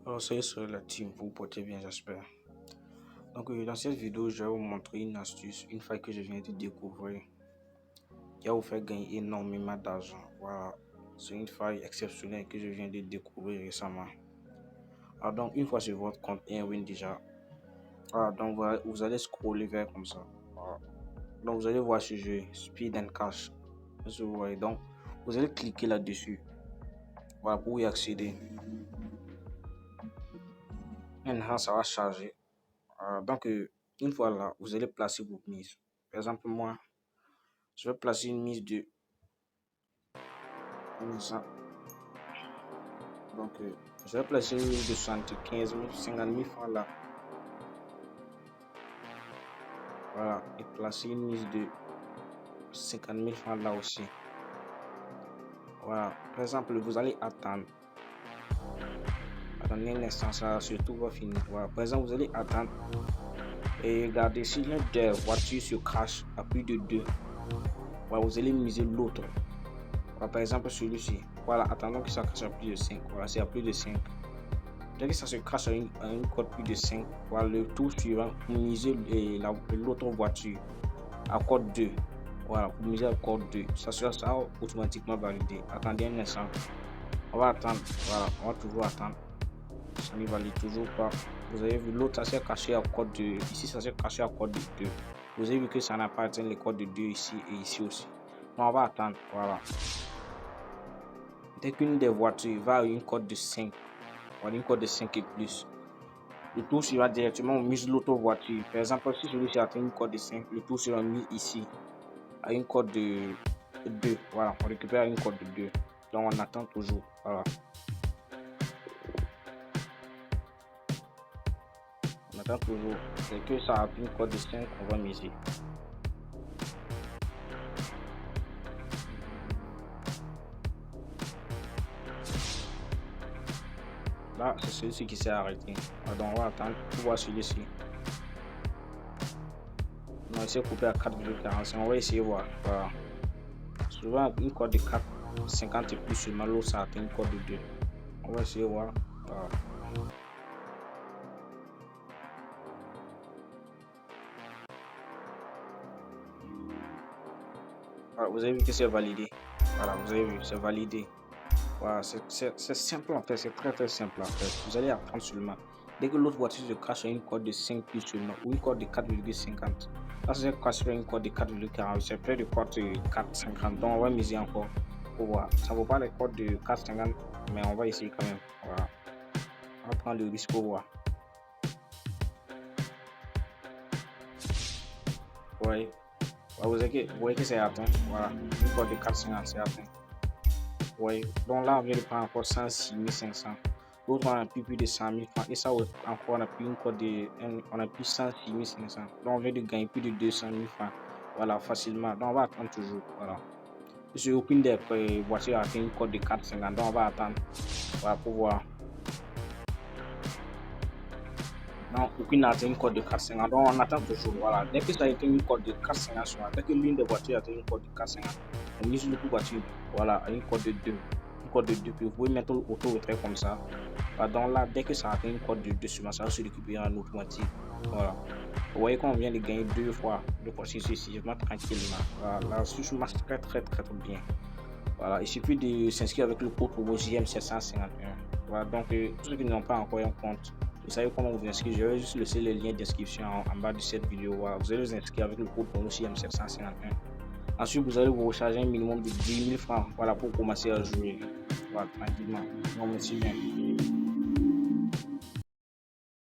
Alors, salut sur la team, vous vous portez bien, j'espère. Donc, dans cette vidéo, je vais vous montrer une astuce, une faille que je viens de découvrir, qui va vous faire gagner énormément d'argent. Voilà, c'est une faille exceptionnelle que je viens de découvrir récemment. Alors, donc, une fois sur votre compte Win déjà, voilà, donc vous allez scroller vers comme ça. Voilà. Donc, vous allez voir ce jeu, Speed and Cash. Vous voyez, donc, vous allez cliquer là-dessus. Voilà, pour y accéder. Maintenant, ça va charger. Donc, une fois là, vous allez placer vos mises. Par exemple, moi, je vais placer une mise de 100. Donc, je vais placer une mise de 75 000, 50 000 francs là. Voilà, et placer une mise de 50 000 francs là aussi. Voilà, par exemple, vous allez attendre. Attendez un instant, ça surtout va finir. Voilà, par exemple, vous allez attendre. Et regardez, si l'un des voitures se crache à plus de 2, voilà, vous allez miser l'autre. Voilà, par exemple, celui-ci. Voilà, attendons que ça crache à plus de 5. Voilà, c'est à plus de 5. Dès que ça se crache à une cote plus de 5, voilà, le tour suivant, vous misez l'autre voiture à cote 2. Voilà, vous misez à cote 2. Ça sera automatiquement validé. Attendez un instant. On va attendre. Voilà, on va toujours attendre. Ça ne valide toujours pas. Vous avez vu, l'autre, ça s'est caché à code 2. Ici, ça s'est caché à code 2. Vous avez vu que ça n'a pas atteint les codes de 2 ici et ici aussi. Donc, on va attendre. Voilà. Dès qu'une des voitures va à une cote de 5, voilà, une cote de 5 et plus, le tour sera directement mis l'autre voiture. Par exemple, si celui-ci atteint une cote de 5, le tour sera mis ici à une cote de 2. Voilà, on récupère une cote de 2. Donc, on attend toujours. Voilà. On attend toujours. Dès que ça atteint une cote de 5, on va miser. Là, c'est celui-ci qui s'est arrêté. Donc, on va attendre pour voir celui-ci. On va essayer de couper à 4,45. On va essayer de voir. Voilà. Souvent, une cote de 4,50 et plus seulement, l'autre ça atteint une cote de 2. On va essayer de voir. Voilà. Voilà, vous avez vu que c'est validé. Voilà, vous avez vu, c'est validé. Voilà, c'est simple en fait, c'est très simple en fait. Vous allez apprendre seulement. Dès que l'autre voiture se crache à une cote de 5 plus seulement ou une cote de 4,50, là ça se crache à une cote de 4,48, c'est près de cote de 4,50. Donc on va miser encore pour voir. Ça ne vaut pas les cotes de 4,50, mais on va essayer quand même. Voilà. On va prendre le risque pour voir. Ouais. Vous voyez que c'est atteint. Voilà. Une cote de 4,50, c'est atteint. Oui, donc là on vient de prendre encore 106 500. L'autre on a plus de 100 000 francs. Et ça encore on a pris une cote de on a pris 106 500. Donc on vient de gagner plus de 200 000 francs. Voilà, facilement. Donc on va attendre toujours. Voilà. Sur aucune des voitures a fait une cote de 4,50. Donc on va attendre. Voilà, pour voir. Non, aucune n'a atteint une cote de 4,50. Donc on attend toujours. Voilà. Dès que ça a été une cote de 4,50, dès que l'une des voitures a atteint une cote de 4,50, on mise l'autre voiture. Voilà, à une cote de 2. Une cote de 2. Puis vous pouvez mettre l'auto-retrait comme ça. Voilà, donc là, dès que ça atteint une cote de 2, ça va se récupérer en automatique. Voilà. Vous voyez qu'on vient de gagner deux fois sur ceci, tranquillement. Voilà, la suite marche très bien. Voilà, il suffit de s'inscrire avec le code promo JM751. Voilà, donc tous ceux qui n'ont pas encore un compte, vous savez comment vous inscrire. Je vais juste laisser le lien d'inscription en bas de cette vidéo. Voilà, vous allez vous inscrire avec le code promo JM751. Ensuite, vous allez vous recharger un minimum de 10 000 francs, voilà, pour commencer à jouer. Voilà, tranquillement. Non, merci bien.